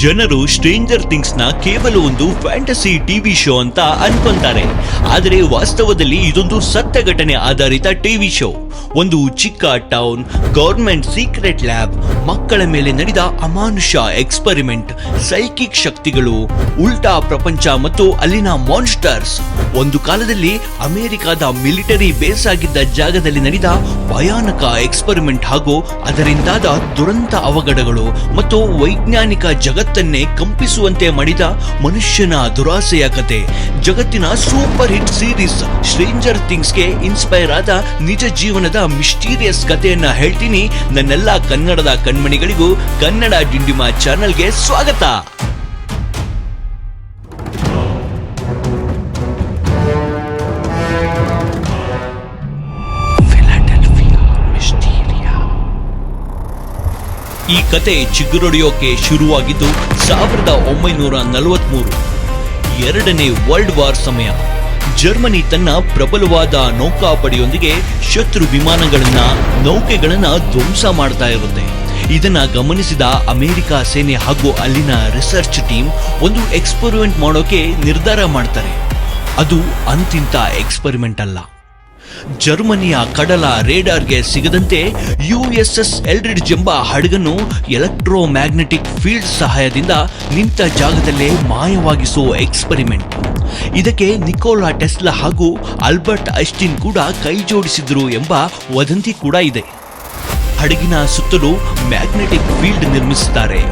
ಜನರು stranger things ನ ಕೇವಲ ಒಂದು ಫ್ಯಾಂಟಸಿ ಟಿವಿ ಶೋ ಅಂತ ಅನ್ಕೊಂತಾರೆ. ಆದರೆ ವಾಸ್ತವದಲ್ಲಿ ಇದೊಂದು ಸತ್ಯ ಘಟನೆ ಆಧಾರಿತ ಟಿವಿ ಶೋ. ಒಂದು ಚಿಕ್ಕ ಟೌನ್, ಗವರ್ಮೆಂಟ್ ಸೀಕ್ರೆಟ್ ಲ್ಯಾಬ್, ಮಕ್ಕಳ ಮೇಲೆ ನಡೆದ ಅಮಾನುಷ ಎಕ್ಸ್ಪರಿಮೆಂಟ್, ಸೈಕಿಕ್ ಶಕ್ತಿಗಳು, ಉಲ್ಟಾ ಪ್ರಪಂಚ ಮತ್ತು ಅಲ್ಲಿನ ಮಾನ್ಸ್ಟರ್ಸ್. ಒಂದು ಕಾಲದಲ್ಲಿ ಅಮೆರಿಕದ ಮಿಲಿಟರಿ ಬೇಸ್ ಆಗಿದ್ದ ಜಾಗದಲ್ಲಿ ನಡೆದ ಭಯಾನಕ ಎಕ್ಸ್ಪರಿಮೆಂಟ್ ಹಾಗೂ ಅದರಿಂದಾದ ದುರಂತ ಅವಘಡಗಳು ಮತ್ತು ವೈಜ್ಞಾನಿಕ ಜಗತ್ತನ್ನೇ ಕಂಪಿಸುವಂತೆ ಮಾಡಿದ ಮನುಷ್ಯನ ದುರಾಸೆಯ ಕತೆ. ಜಗತ್ತಿನ ಸೂಪರ್ ಹಿಟ್ ಸೀರೀಸ್ ಸ್ಟ್ರೇಂಜರ್ ಥಿಂಗ್ಸ್ಗೆ ಇನ್ಸ್ಪೈರ್ ಆದ ನಿಜ ಜೀವನದ ಮಿಸ್ಟೀರಿಯಸ್ ಕಥೆಯನ್ನ ಹೇಳ್ತೀನಿ. ನನ್ನೆಲ್ಲ ಕನ್ನಡದ ಕಣ್ಮಣಿಗಳಿಗೂ ಕನ್ನಡ ಡಿಂಡಿಮ ಚಾನೆಲ್ಗೆ ಸ್ವಾಗತ. ಈ ಕತೆ ಚಿಗುರೊಡೆಯೋಕೆ ಶುರುವಾಗಿದ್ದು 1943, ಎರಡನೇ ವರ್ಲ್ಡ್ ವಾರ್ ಸಮಯ. ಜರ್ಮನಿ ತನ್ನ ಪ್ರಬಲವಾದ ನೌಕಾಪಡೆಯೊಂದಿಗೆ ಶತ್ರು ವಿಮಾನಗಳನ್ನ, ನೌಕೆಗಳನ್ನ ಧ್ವಂಸ ಮಾಡ್ತಾ ಇರುತ್ತೆ. ಇದನ್ನ ಗಮನಿಸಿದ ಅಮೆರಿಕ ಸೇನೆ ಹಾಗೂ ಅಲ್ಲಿನ ರಿಸರ್ಚ್ ಟೀಮ್ ಒಂದು ಎಕ್ಸ್ಪೆರಿಮೆಂಟ್ ಮಾಡೋಕೆ ನಿರ್ಧಾರ ಮಾಡ್ತಾರೆ. ಅದು ಅಂತಿಂತ ಎಕ್ಸ್ಪೆರಿಮೆಂಟ್ ಅಲ್ಲ. ಜರ್ಮನಿಯ ಕಡಲ ರೇಡಾರ್ಗೆ ಸಿಗದಂತೆ USS ಎಲ್ರಿಡ್ಜ್ ಎಂಬ ಹಡಗನ್ನು ಎಲೆಕ್ಟ್ರೋಮ್ಯಾಗ್ನೆಟಿಕ್ ಫೀಲ್ಡ್ ಸಹಾಯದಿಂದ ನಿಂತ ಜಾಗದಲ್ಲೇ ಮಾಯವಾಗಿಸೋ ಎಕ್ಸ್ಪೆರಿಮೆಂಟ್. ಇದಕ್ಕೆ ನಿಕೋಲಾ ಟೆಸ್ಲಾ ಹಾಗೂ ಆಲ್ಬರ್ಟ್ ಐನ್ಸ್ಟೀನ್ ಕೂಡ ಕೈ ಜೋಡಿಸಿದ್ರು ಎಂಬ ವದಂತಿ ಕೂಡ ಇದೆ. ಹಡಗಿನ ಸುತ್ತಲೂ ಮ್ಯಾಗ್ನೆಟಿಕ್ ಫೀಲ್ಡ್ ನಿರ್ಮಿಸುತ್ತಾರೆ.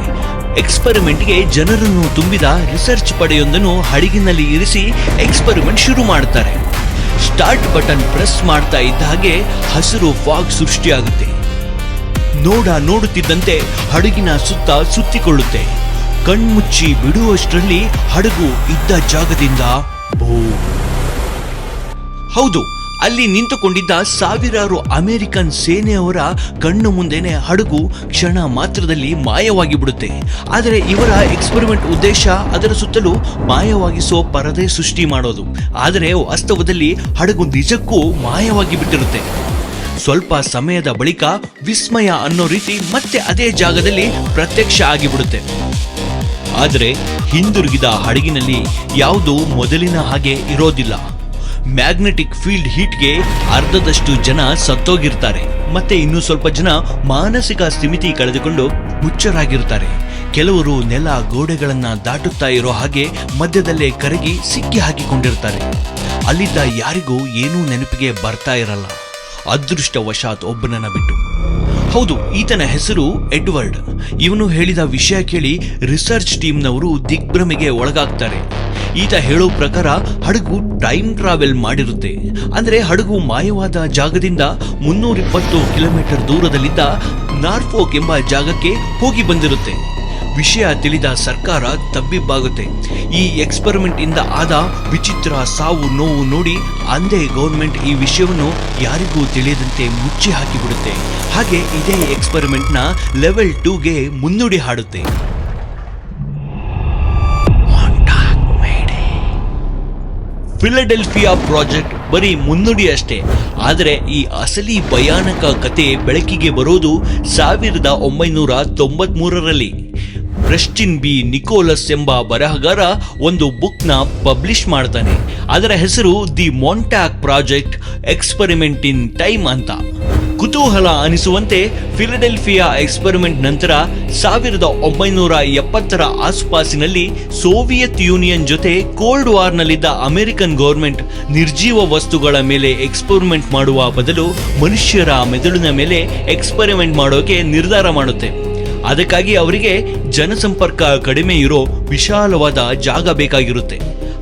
ಎಕ್ಸ್ಪೆರಿಮೆಂಟ್ಗೆ ಜನರನ್ನು ತುಂಬಿದ ರಿಸರ್ಚ್ ಪಡೆಯೊಂದನ್ನು ಹಡಗಿನಲ್ಲಿ ಇರಿಸಿ ಎಕ್ಸ್ಪೆರಿಮೆಂಟ್ ಶುರು ಮಾಡ್ತಾರೆ. ಸ್ಟಾರ್ಟ್ ಬಟನ್ ಪ್ರೆಸ್ ಮಾಡ್ತಾ ಇದ್ದ ಹಾಗೆ ಹಸಿರು ಫಾಗ್ ಸೃಷ್ಟಿಯಾಗುತ್ತೆ. ನೋಡುತ್ತಿದ್ದಂತೆ ಹಡಗಿನ ಸುತ್ತ ಸುತ್ತಿಕೊಳ್ಳುತ್ತೆ. ಕಣ್ಮುಚ್ಚಿ ಬಿಡುವಷ್ಟರಲ್ಲಿ ಹಡಗು ಇದ್ದ ಜಾಗದಿಂದ ಹೌದು, ಅಲ್ಲಿ ನಿಂತುಕೊಂಡಿದ್ದ ಸಾವಿರಾರು ಅಮೆರಿಕನ್ ಸೇನೆಯವರ ಕಣ್ಣು ಮುಂದೆನೆ ಹಡಗು ಕ್ಷಣ ಮಾತ್ರದಲ್ಲಿ ಮಾಯವಾಗಿ ಬಿಡುತ್ತೆ. ಆದರೆ ಇವರ ಎಕ್ಸ್ಪೆರಿಮೆಂಟ್ ಉದ್ದೇಶ ಅದರ ಸುತ್ತಲೂ ಮಾಯವಾಗಿಸೋ ಪರದೆ ಸೃಷ್ಟಿ ಮಾಡೋದು. ಆದರೆ ವಾಸ್ತವದಲ್ಲಿ ಹಡಗು ನಿಜಕ್ಕೂ ಮಾಯವಾಗಿ ಬಿಟ್ಟಿರುತ್ತೆ. ಸ್ವಲ್ಪ ಸಮಯದ ಬಳಿಕ ವಿಸ್ಮಯ ಅನ್ನೋ ರೀತಿ ಮತ್ತೆ ಅದೇ ಜಾಗದಲ್ಲಿ ಪ್ರತ್ಯಕ್ಷ ಆಗಿಬಿಡುತ್ತೆ. ಆದರೆ ಹಿಂದಿರುಗಿದ ಹಡಗಿನಲ್ಲಿ ಯಾವುದು ಮೊದಲಿನ ಹಾಗೆ ಇರೋದಿಲ್ಲ. ಮ್ಯಾಗ್ನೆಟಿಕ್ ಫೀಲ್ಡ್ ಹೀಟ್ಗೆ ಅರ್ಧದಷ್ಟು ಜನ ಸತ್ತೋಗಿರ್ತಾರೆ. ಮತ್ತೆ ಇನ್ನೂ ಸ್ವಲ್ಪ ಜನ ಮಾನಸಿಕ ಸ್ಥಿಮಿತಿ ಕಳೆದುಕೊಂಡು ಹುಚ್ಚರಾಗಿರ್ತಾರೆ. ಕೆಲವರು ನೆಲ ಗೋಡೆಗಳನ್ನ ದಾಟುತ್ತಾ ಇರೋ ಹಾಗೆ ಮಧ್ಯದಲ್ಲೇ ಕರಗಿ ಸಿಕ್ಕಿ ಹಾಕಿಕೊಂಡಿರ್ತಾರೆ. ಅಲ್ಲಿದ್ದ ಯಾರಿಗೂ ಏನೂ ನೆನಪಿಗೆ ಬರ್ತಾ ಇರಲ್ಲ, ಅದೃಷ್ಟವಶಾತ್ ಒಬ್ಬನನ್ನ ಬಿಟ್ಟು. ಹೌದು, ಈತನ ಹೆಸರು ಎಡ್ವರ್ಡ್. ಇವನು ಹೇಳಿದ ವಿಷಯ ಕೇಳಿ ರಿಸರ್ಚ್ ಟೀಮ್ನವರು ದಿಗ್ಭ್ರಮೆಗೆ ಒಳಗಾಗ್ತಾರೆ. ಈತ ಹೇಳೋ ಪ್ರಕಾರ ಹಡಗು ಟೈಮ್ ಟ್ರಾವೆಲ್ ಮಾಡಿರುತ್ತೆ. ಅಂದ್ರೆ ಹಡಗು ಮಾಯವಾದ ಜಾಗದಿಂದ 320 ಕಿಲೋಮೀಟರ್ ದೂರದಲ್ಲಿದ್ದ ನಾರ್ಫೋಕ್ ಎಂಬ ಜಾಗಕ್ಕೆ ಹೋಗಿ ಬಂದಿರುತ್ತೆ. ವಿಷಯ ತಿಳಿದ ಸರ್ಕಾರ ತಬ್ಬಿಬ್ಬಾಗುತ್ತೆ. ಈ ಎಕ್ಸ್ಪೆರಿಮೆಂಟ್ ಇಂದ ಆದ ವಿಚಿತ್ರ ಸಾವು ನೋವು ನೋಡಿ ಅಂದೇ ಗೌರ್ಮೆಂಟ್ ಈ ವಿಷಯವನ್ನು ಯಾರಿಗೂ ತಿಳಿಯದಂತೆ ಮುಚ್ಚಿ ಹಾಕಿಬಿಡುತ್ತೆ. ಹಾಗೆ ಇದೇ ಎಕ್ಸ್ಪೆರಿಮೆಂಟ್ ನ ಲೆವೆಲ್ 2ಗೆ ಮುನ್ನುಡಿ ಹಾಡುತ್ತೆ. ಫಿಲಡೆಲ್ಫಿಯಾ ಪ್ರಾಜೆಕ್ಟ್ ಬರೀ ಮುನ್ನುಡಿ ಅಷ್ಟೇ. ಆದರೆ ಈ ಅಸಲಿ ಭಯಾನಕ ಕತೆ ಬೆಳಕಿಗೆ ಬರೋದು 1993ರಲ್ಲಿ. ಪ್ರೆಸ್ಟಿನ್ ಬಿ ನಿಕೋಲಸ್ ಎಂಬ ಬರಹಗಾರ ಒಂದು ಬುಕ್ ನ ಪಬ್ಲಿಷ್ ಮಾಡ್ತಾನೆ. ಅದರ ಹೆಸರು the Montauk project experiment in time ಅಂತ. ಕುತೂಹಲ ಅನಿಸುವಂತೆ ಫಿಲಡೆಲ್ಫಿಯಾ ಎಕ್ಸ್ಪೆರಿಮೆಂಟ್ ನಂತರ 1970ರ ಆಸುಪಾಸಿನಲ್ಲಿ ಸೋವಿಯತ್ ಯೂನಿಯನ್ ಜೊತೆ ಕೋಲ್ಡ್ ವಾರ್ನಲ್ಲಿದ್ದ ಅಮೆರಿಕನ್ ಗೌರ್ಮೆಂಟ್ ನಿರ್ಜೀವ ವಸ್ತುಗಳ ಮೇಲೆ ಎಕ್ಸ್ಪೆರಿಮೆಂಟ್ ಮಾಡುವ ಬದಲು ಮನುಷ್ಯರ ಮೆದುಳಿನ ಮೇಲೆ ಎಕ್ಸ್ಪೆರಿಮೆಂಟ್ ಮಾಡೋಕೆ ನಿರ್ಧಾರ ಮಾಡುತ್ತೆ. ಅದಕ್ಕಾಗಿ ಅವರಿಗೆ ಜನಸಂಪರ್ಕ ಕಡಿಮೆ ಇರೋ ವಿಶಾಲವಾದ ಜಾಗ ಬೇಕಾಗಿರುತ್ತೆ.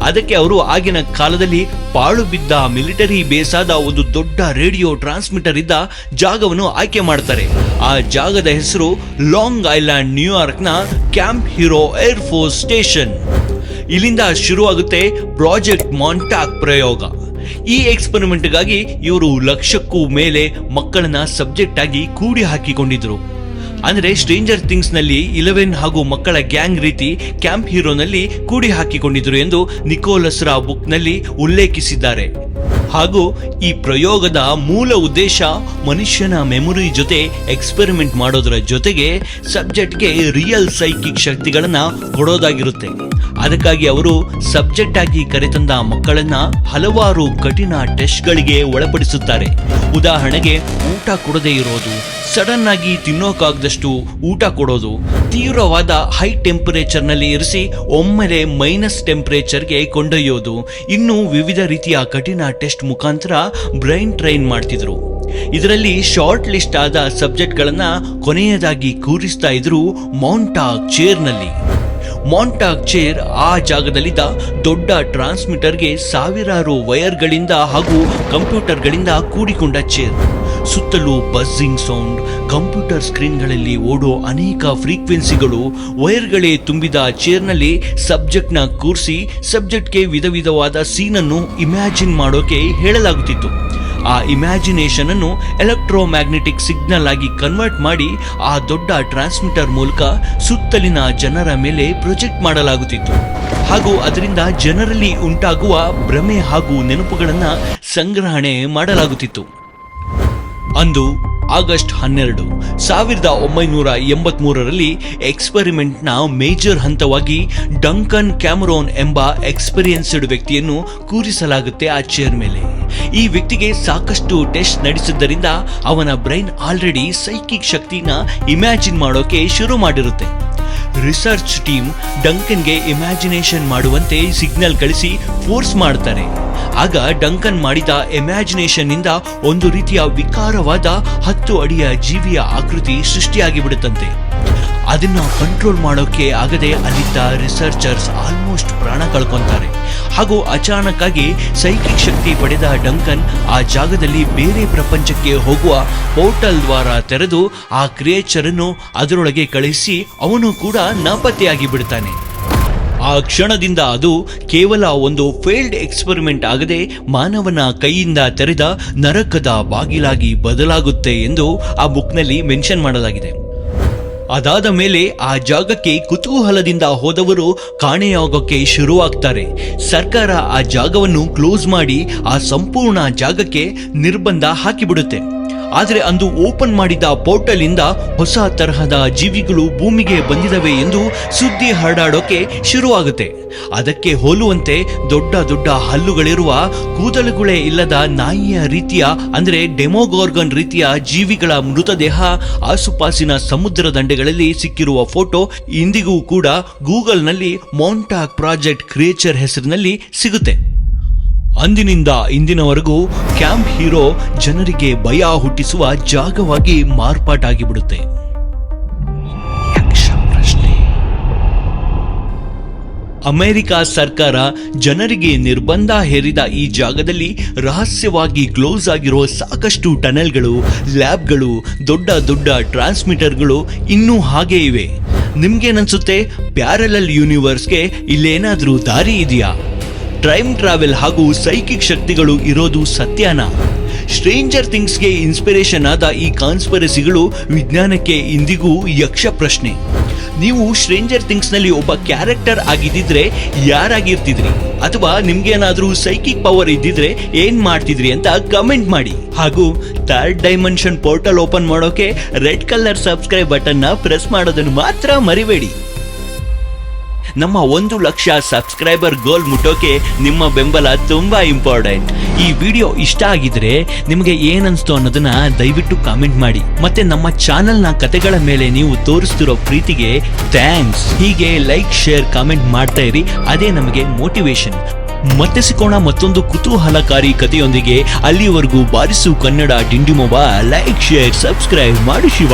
ಅದಕ್ಕೆ ಅವರು ಆಗಿನ ಕಾಲದಲ್ಲಿ ಪಾಳು ಬಿದ್ದ ಮಿಲಿಟರಿ ಬೇಸಾದ ಒಂದು ದೊಡ್ಡ ರೇಡಿಯೋ ಟ್ರಾನ್ಸ್ಮಿಟರ್ ಇದ್ದ ಜಾಗವನ್ನು ಆಯ್ಕೆ ಮಾಡ್ತಾರೆ. ಆ ಜಾಗದ ಹೆಸರು ಲಾಂಗ್ ಐಲ್ಯಾಂಡ್, ನ್ಯೂಯಾರ್ಕ್ನ Camp Hero Air Force Station. ಇಲ್ಲಿಂದ ಶುರುವಾಗುತ್ತೆ ಪ್ರಾಜೆಕ್ಟ್ ಮೊಂಟ್ಯಾಕ್ ಪ್ರಯೋಗ. ಈ ಎಕ್ಸ್ಪೆರಿಮೆಂಟ್ಗಾಗಿ ಇವರು 1,00,000ಕ್ಕೂ ಮೇಲೆ ಮಕ್ಕಳನ್ನ ಸಬ್ಜೆಕ್ಟ್ ಆಗಿ ಕೂಡಿ ಹಾಕಿಕೊಂಡಿದ್ರು. ಅಂದ್ರೆ ಸ್ಟ್ರೇಂಜರ್ ಥಿಂಗ್ಸ್ ನಲ್ಲಿ 11 ಹಾಗೂ ಮಕ್ಕಳ ಗ್ಯಾಂಗ್ ರೀತಿ ಕ್ಯಾಂಪ್ ಹೀರೋನಲ್ಲಿ ಕೂಡಿ ಹಾಕಿಕೊಂಡಿದ್ರು ಎಂದು ನಿಕೋಲಸ್ರ ಬುಕ್ ನಲ್ಲಿ ಉಲ್ಲೇಖಿಸಿದ್ದಾರೆ. ಹಾಗೂ ಈ ಪ್ರಯೋಗದ ಮೂಲ ಉದ್ದೇಶ ಮನುಷ್ಯನ ಮೆಮೊರಿ ಜೊತೆ ಎಕ್ಸ್ಪೆರಿಮೆಂಟ್ ಮಾಡೋದರ ಜೊತೆಗೆ ಸಬ್ಜೆಕ್ಟ್ಗೆ ರಿಯಲ್ ಸೈಕಿಕ್ ಶಕ್ತಿಗಳನ್ನ ಕೊಡೋದಾಗಿರುತ್ತೆ. ಅದಕ್ಕಾಗಿ ಅವರು ಸಬ್ಜೆಕ್ಟ್ ಆಗಿ ಕರೆತಂದ ಮಕ್ಕಳನ್ನ ಹಲವಾರು ಕಠಿಣ ಟೆಸ್ಟ್ಗಳಿಗೆ ಒಳಪಡಿಸುತ್ತಾರೆ. ಉದಾಹರಣೆಗೆ ಊಟ ಕೊಡದೇ ಇರೋದು, ಸಡನ್ ಆಗಿ ತಿನ್ನೋಕಾಗದಷ್ಟು ಊಟ ಕೊಡೋದು, ತೀವ್ರವಾದ ಹೈ ಟೆಂಪರೇಚರ್ನಲ್ಲಿ ಇರಿಸಿ ಒಮ್ಮೆಲೆ ಮೈನಸ್ ಟೆಂಪರೇಚರ್ಗೆ ಕೊಂಡೊಯ್ಯೋದು, ಇನ್ನು ವಿವಿಧ ರೀತಿಯ ಕಠಿಣ ಟೆಸ್ಟ್ ಮುಖಾಂತರ ಬ್ರೈನ್ ಟ್ರೈನ್ ಮಾಡ್ತಿದ್ರು. ಇದರಲ್ಲಿ ಶಾರ್ಟ್ ಲಿಸ್ಟ್ ಆದ ಸಬ್ಜೆಕ್ಟ್ಗಳನ್ನ ಕೊನೆಯದಾಗಿ ಕೂರಿಸ್ತಾ ಇದ್ರು ಮೌಂಟಾಗ್ ಚೇರ್ನಲ್ಲಿ. ಮಾಂಟಾಗ್ ಚೇರ್ ಆ ಜಾಗದಲ್ಲಿದ್ದ ದೊಡ್ಡ ಟ್ರಾನ್ಸ್ಮಿಟರ್ಗೆ ಸಾವಿರಾರು ವೈರ್ಗಳಿಂದ ಹಾಗೂ ಕಂಪ್ಯೂಟರ್ಗಳಿಂದ ಕೂಡಿಕೊಂಡ ಚೇರ್. ಸುತ್ತಲೂ ಬಸ್ಸಿಂಗ್ ಸೌಂಡ್, ಕಂಪ್ಯೂಟರ್ ಸ್ಕ್ರೀನ್ಗಳಲ್ಲಿ ಓಡೋ ಅನೇಕ ಫ್ರೀಕ್ವೆನ್ಸಿಗಳು, ವೈರ್ಗಳೇ ತುಂಬಿದ ಚೇರ್ನಲ್ಲಿ ಸಬ್ಜೆಕ್ಟ್ನ ಕೂರಿಸಿ ಸಬ್ಜೆಕ್ಟ್ಗೆ ವಿಧ ವಿಧವಾದ ಸೀನನ್ನು ಇಮ್ಯಾಜಿನ್ ಮಾಡೋಕೆ ಹೇಳಲಾಗುತ್ತಿತ್ತು. ಆ ಇಮ್ಯಾಜಿನೇಷನ್ ಅನ್ನು ಎಲೆಕ್ಟ್ರೋಮ್ಯಾಗ್ನೆಟಿಕ್ ಸಿಗ್ನಲ್ ಆಗಿ ಕನ್ವರ್ಟ್ ಮಾಡಿ ಆ ದೊಡ್ಡ ಟ್ರಾನ್ಸ್ಮಿಟರ್ ಮೂಲಕ ಸುತ್ತಲಿನ ಜನರ ಮೇಲೆ ಪ್ರೊಜೆಕ್ಟ್ ಮಾಡಲಾಗುತ್ತಿತ್ತು. ಹಾಗೂ ಅದರಿಂದ ಜನರಲ್ಲಿ ಉಂಟಾಗುವ ಭ್ರಮೆ ಹಾಗೂ ನೆನಪುಗಳನ್ನು ಸಂಗ್ರಹಣೆ ಮಾಡಲಾಗುತ್ತಿತ್ತು. ಅಂದು ಆಗಸ್ಟ್ 12, 1983ರಲ್ಲಿ ಎಕ್ಸ್ಪೆರಿಮೆಂಟ್ನ ಮೇಜರ್ ಹಂತವಾಗಿ ಡಂಕನ್ ಕ್ಯಾಮರೋನ್ ಎಂಬ ಎಕ್ಸ್ಪೀರಿಯನ್ಸ್ಡ್ ವ್ಯಕ್ತಿಯನ್ನು ಕೂರಿಸಲಾಗುತ್ತೆ ಆ ಚೇರ್ ಮೇಲೆ. ಈ ವ್ಯಕ್ತಿಗೆ ಸಾಕಷ್ಟು ಟೆಸ್ಟ್ ನಡೆಸಿದ್ದರಿಂದ ಅವನ ಬ್ರೈನ್ ಆಲ್ರೆಡಿ ಸೈಕಿಕ್ ಶಕ್ತಿನ ಇಮ್ಯಾಜಿನ್ ಮಾಡೋಕೆ ಶುರು ಮಾಡಿರುತ್ತೆ. ರಿಸರ್ಚ್ ಟೀಮ್ ಡಂಕನ್ಗೆ ಇಮ್ಯಾಜಿನೇಷನ್ ಮಾಡುವಂತೆ ಸಿಗ್ನಲ್ ಕಳಿಸಿ ಫೋರ್ಸ್ ಮಾಡ್ತಾರೆ. ಆಗ ಡಂಕನ್ ಮಾಡಿದ ಇಮ್ಯಾಜಿನೇಷನ್ ಇಂದ ಒಂದು ರೀತಿಯ ವಿಕಾರವಾದ 10 ಅಡಿಯ ಜೀವಿಯ ಆಕೃತಿ ಸೃಷ್ಟಿಯಾಗಿ ಬಿಡುತ್ತಂತೆ. ಅದನ್ನ ಕಂಟ್ರೋಲ್ ಮಾಡೋಕೆ ಆಗದೆ ಅಲ್ಲಿದ್ದ ರಿಸರ್ಚರ್ಸ್ ಆಲ್ಮೋಸ್ಟ್ ಪ್ರಾಣ ಕಳ್ಕೊಂತಾರೆ. ಹಾಗೂ ಅಚಾನಕ್ ಆಗಿ ಸೈಕಿಕ್ ಶಕ್ತಿ ಪಡೆದ ಡಂಕನ್ ಆ ಜಾಗದಲ್ಲಿ ಬೇರೆ ಪ್ರಪಂಚಕ್ಕೆ ಹೋಗುವ ಪೋರ್ಟಲ್ ದ್ವಾರ ತೆರೆದು ಆ ಕ್ರಿಯೇಚರ್ ಅನ್ನು ಅದರೊಳಗೆ ಕಳಿಸಿ ಅವನು ಕೂಡ ನಾಪತ್ತೆಯಾಗಿ ಬಿಡ್ತಾನೆ. ಆ ಕ್ಷಣದಿಂದ ಅದು ಕೇವಲ ಒಂದು ಫೇಲ್ಡ್ ಎಕ್ಸ್ಪೆರಿಮೆಂಟ್ ಆಗದೆ ಮಾನವನ ಕೈಯಿಂದ ತೆರೆದ ನರಕದ ಬಾಗಿಲಾಗಿ ಬದಲಾಗುತ್ತೆ ಎಂದು ಆ ಬುಕ್ನಲ್ಲಿ ಮೆನ್ಷನ್ ಮಾಡಲಾಗಿದೆ. ಅದಾದ ಮೇಲೆ ಆ ಜಾಗಕ್ಕೆ ಕುತೂಹಲದಿಂದ ಹೋದವರು ಕಾಣೆಯಾಗೋಕೆ ಶುರುವಾಗ್ತಾರೆ. ಸರ್ಕಾರ ಆ ಜಾಗವನ್ನು ಕ್ಲೋಸ್ ಮಾಡಿ ಆ ಸಂಪೂರ್ಣ ಜಾಗಕ್ಕೆ ನಿರ್ಬಂಧ ಹಾಕಿಬಿಡುತ್ತೆ. ಆದರೆ ಅಂದು ಓಪನ್ ಮಾಡಿದ ಪೋರ್ಟಲ್ ಇಂದ ಹೊಸ ತರಹದ ಜೀವಿಗಳು ಭೂಮಿಗೆ ಬಂದಿದವೆ ಎಂದು ಸುದ್ದಿ ಹರಡಾಡೋಕೆ ಶುರುವಾಗುತ್ತೆ. ಅದಕ್ಕೆ ಹೋಲುವಂತೆ ದೊಡ್ಡ ದೊಡ್ಡ ಹಲ್ಲುಗಳಿರುವ, ಕೂದಲುಗಳೇ ಇಲ್ಲದ ನಾಯಿಯ ರೀತಿಯ ಅಂದ್ರೆ ಡೆಮೋಗಾರ್ಗನ್ ರೀತಿಯ ಜೀವಿಗಳ ಮೃತದೇಹ ಆಸುಪಾಸಿನ ಸಮುದ್ರ ದಂಡೆಗಳಲ್ಲಿ ಸಿಕ್ಕಿರುವ ಫೋಟೋ ಇಂದಿಗೂ ಕೂಡ ಗೂಗಲ್ನಲ್ಲಿ ಮೌಂಟಾಗ್ ಪ್ರಾಜೆಕ್ಟ್ ಕ್ರಿಯೇಚರ್ ಹೆಸರಿನಲ್ಲಿ ಸಿಗುತ್ತೆ. ಅಂದಿನಿಂದ ಇಂದಿನವರೆಗೂ ಕ್ಯಾಂಪ್ ಹೀರೋ ಜನರಿಗೆ ಭಯ ಹುಟ್ಟಿಸುವ ಜಾಗವಾಗಿ ಮಾರ್ಪಾಟಾಗಿಬಿಡುತ್ತೆ. ಅಮೆರಿಕ ಸರ್ಕಾರ ಜನರಿಗೆ ನಿರ್ಬಂಧ ಹೇರಿದ ಈ ಜಾಗದಲ್ಲಿ ರಹಸ್ಯವಾಗಿ ಕ್ಲೋಸ್ ಆಗಿರೋ ಸಾಕಷ್ಟು ಟನೆಲ್ಗಳು, ಲ್ಯಾಬ್ಗಳು, ದೊಡ್ಡ ದೊಡ್ಡ ಟ್ರಾನ್ಸ್ಮಿಟರ್ಗಳು ಇನ್ನೂ ಹಾಗೇ ಇವೆ. ನಿಮ್ಗೇನನ್ಸುತ್ತೆ? ಪ್ಯಾರಲಲ್ ಯೂನಿವರ್ಸ್ಗೆ ಇಲ್ಲೇನಾದ್ರೂ ದಾರಿ ಇದೆಯಾ? ಟೈಮ್ ಟ್ರಾವೆಲ್ ಹಾಗೂ ಸೈಕಿಕ್ ಶಕ್ತಿಗಳು ಇರೋದು ಸತ್ಯನಾ? ಸ್ಟ್ರೇಂಜರ್ ಥಿಂಗ್ಸ್ಗೆ ಇನ್ಸ್ಪಿರೇಷನ್ ಆದ ಈ ಕಾನ್ಸ್ಪಿರಸಿಗಳು ವಿಜ್ಞಾನಕ್ಕೆ ಇಂದಿಗೂ ಯಕ್ಷ ಪ್ರಶ್ನೆ. ನೀವು ಸ್ಟ್ರೇಂಜರ್ ಥಿಂಗ್ಸ್ ನಲ್ಲಿ ಒಬ್ಬ ಕ್ಯಾರೆಕ್ಟರ್ ಆಗಿದ್ದಿದ್ರೆ ಯಾರಾಗಿರ್ತಿದ್ರಿ? ಅಥವಾ ನಿಮ್ಗೇನಾದ್ರೂ ಸೈಕಿಕ್ ಪವರ್ ಇದ್ದಿದ್ರೆ ಏನ್ ಮಾಡ್ತಿದ್ರಿ ಅಂತ ಕಮೆಂಟ್ ಮಾಡಿ. ಹಾಗೂ ಥರ್ಡ್ ಡೈಮೆನ್ಷನ್ ಪೋರ್ಟಲ್ ಓಪನ್ ಮಾಡೋಕೆ ರೆಡ್ ಕಲರ್ ಸಬ್ಸ್ಕ್ರೈಬ್ ಬಟನ್ ನ ಪ್ರೆಸ್ ಮಾಡೋದನ್ನು ಮಾತ್ರ ಮರಿಬೇಡಿ. ನಮ್ಮ 1 ಲಕ್ಷ ಸಬ್ಸ್ಕ್ರೈಬರ್ ಗೋಲ್ ಮುಟ್ಟೋಕೆ ನಿಮ್ಮ ಬೆಂಬಲ ತುಂಬಾ ಇಂಪಾರ್ಟೆಂಟ್. ಈ ವಿಡಿಯೋ ಇಷ್ಟ ಆಗಿದ್ರೆ ನಿಮಗೆ ಏನನ್ಸ್ತು ಅನ್ನೋದನ್ನ ದಯವಿಟ್ಟು ಕಾಮೆಂಟ್ ಮಾಡಿ. ಮತ್ತೆ ನಮ್ಮ ಚಾನೆಲ್ನ ಕತೆಗಳ ಮೇಲೆ ನೀವು ತೋರಿಸ್ತಿರೋ ಪ್ರೀತಿಗೆ ಥ್ಯಾಂಕ್ಸ್. ಹೀಗೆ ಲೈಕ್, ಶೇರ್, ಕಾಮೆಂಟ್ ಮಾಡ್ತಾ ಇರಿ, ಅದೇ ನಮಗೆ ಮೋಟಿವೇಶನ್. ಮತ್ತೆ ಸಿಕ್ಕೋಣ ಮತ್ತೊಂದು ಕುತೂಹಲಕಾರಿ ಕಥೆಯೊಂದಿಗೆ. ಅಲ್ಲಿವರೆಗೂ ಬಾರಿಸು ಕನ್ನಡ ಡಿಂಡಿಮೊಬ. ಲೈಕ್, ಶೇರ್, ಸಬ್ಸ್ಕ್ರೈಬ್ ಮಾಡಿ ಶಿವ.